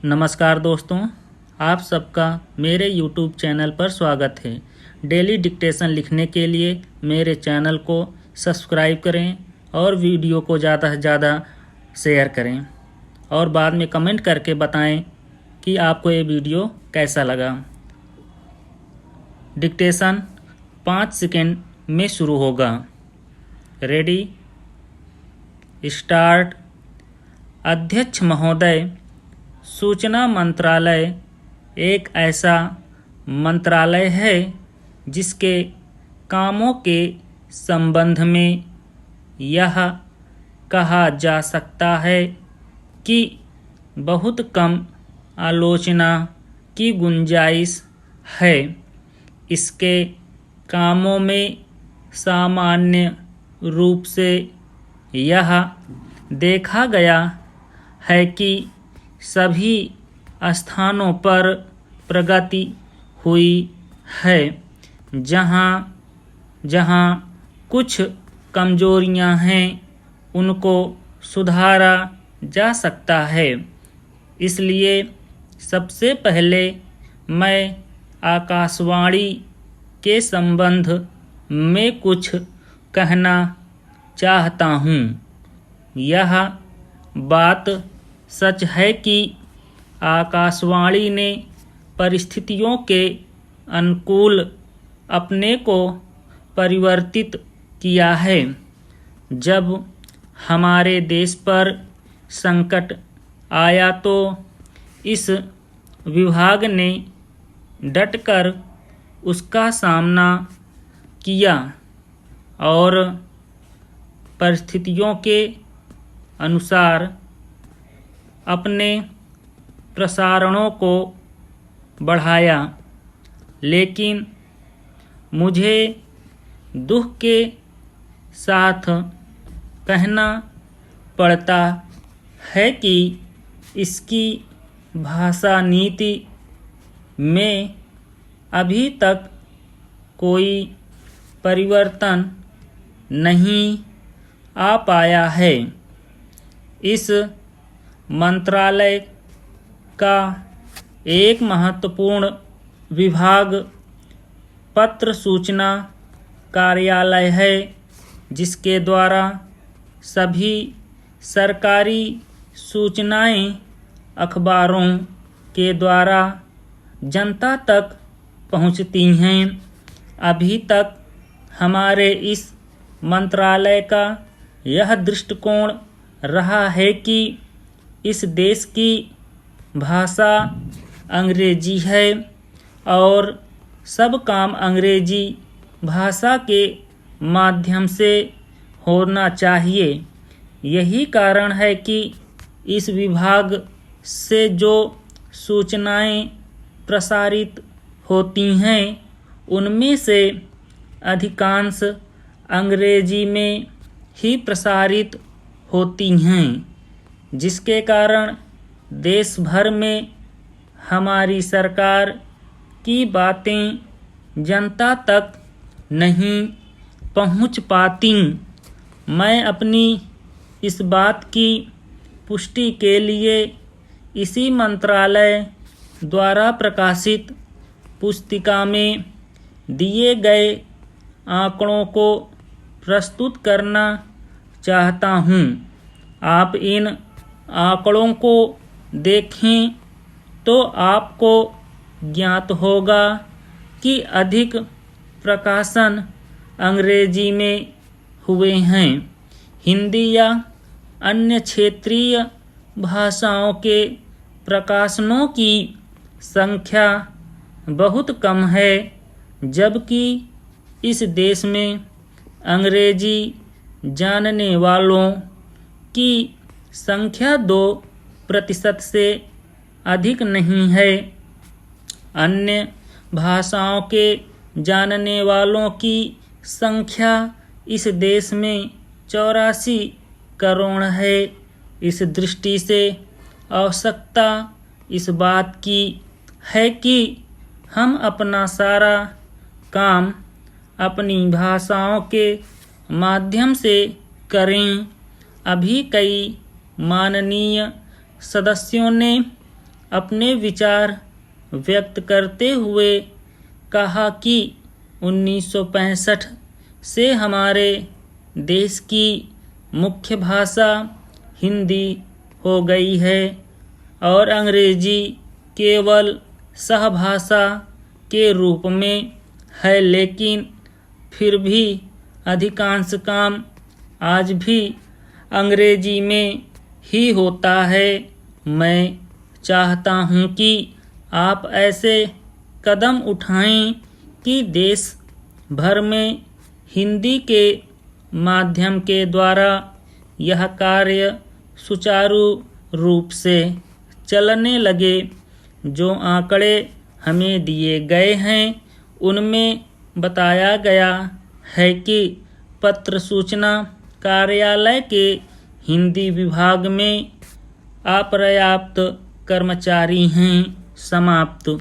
नमस्कार दोस्तों, आप सबका मेरे YouTube चैनल पर स्वागत है। डेली डिक्टेशन लिखने के लिए मेरे चैनल को सब्सक्राइब करें और वीडियो को ज़्यादा से ज़्यादा शेयर करें और बाद में कमेंट करके बताएं कि आपको ये वीडियो कैसा लगा। डिक्टेशन 5 सेकंड में शुरू होगा। Ready, start. अध्यक्ष महोदय, सूचना मंत्रालय एक ऐसा मंत्रालय है जिसके कामों के संबंध में यह कहा जा सकता है कि बहुत कम आलोचना की गुंजाइश है। इसके कामों में सामान्य रूप से यह देखा गया है कि सभी स्थानों पर प्रगति हुई है। जहाँ जहाँ कुछ कमजोरियां हैं उनको सुधारा जा सकता है। इसलिए सबसे पहले मैं आकाशवाणी के संबंध में कुछ कहना चाहता हूँ। यह बात सच है कि आकाशवाणी ने परिस्थितियों के अनुकूल अपने को परिवर्तित किया है। जब हमारे देश पर संकट आया तो इस विभाग ने डटकर उसका सामना किया और परिस्थितियों के अनुसार अपने प्रसारणों को बढ़ाया। लेकिन मुझे दुख के साथ कहना पड़ता है कि इसकी भाषा नीति में अभी तक कोई परिवर्तन नहीं आ पाया है। इस मंत्रालय का एक महत्वपूर्ण विभाग पत्र सूचना कार्यालय है, जिसके द्वारा सभी सरकारी सूचनाएं अखबारों के द्वारा जनता तक पहुंचती हैं। अभी तक हमारे इस मंत्रालय का यह दृष्टिकोण रहा है कि इस देश की भाषा अंग्रेजी है और सब काम अंग्रेजी भाषा के माध्यम से होना चाहिए। यही कारण है कि इस विभाग से जो सूचनाएं प्रसारित होती हैं उनमें से अधिकांश अंग्रेजी में ही प्रसारित होती हैं, जिसके कारण देश भर में हमारी सरकार की बातें जनता तक नहीं पहुंच पाती। मैं अपनी इस बात की पुष्टि के लिए इसी मंत्रालय द्वारा प्रकाशित पुस्तिका में दिए गए आंकड़ों को प्रस्तुत करना चाहता हूँ। आप इन आंकड़ों को देखें तो आपको ज्ञात होगा कि अधिक प्रकाशन अंग्रेजी में हुए हैं। हिंदी या अन्य क्षेत्रीय भाषाओं के प्रकाशनों की संख्या बहुत कम है, जबकि इस देश में अंग्रेजी जानने वालों की संख्या 2% से अधिक नहीं है। अन्य भाषाओं के जानने वालों की संख्या इस देश में 84 करोड़ है। इस दृष्टि से आवश्यकता इस बात की है कि हम अपना सारा काम अपनी भाषाओं के माध्यम से करें। अभी कई माननीय सदस्यों ने अपने विचार व्यक्त करते हुए कहा कि 1965 से हमारे देश की मुख्य भाषा हिंदी हो गई है और अंग्रेजी केवल सहभाषा के रूप में है, लेकिन फिर भी अधिकांश काम आज भी अंग्रेजी में ही होता है। मैं चाहता हूँ कि आप ऐसे कदम उठाएं कि देश भर में हिंदी के माध्यम के द्वारा यह कार्य सुचारू रूप से चलने लगे। जो आंकड़े हमें दिए गए हैं उनमें बताया गया है कि पत्र सूचना कार्यालय के हिंदी विभाग में अपर्याप्त कर्मचारी हैं। समाप्त।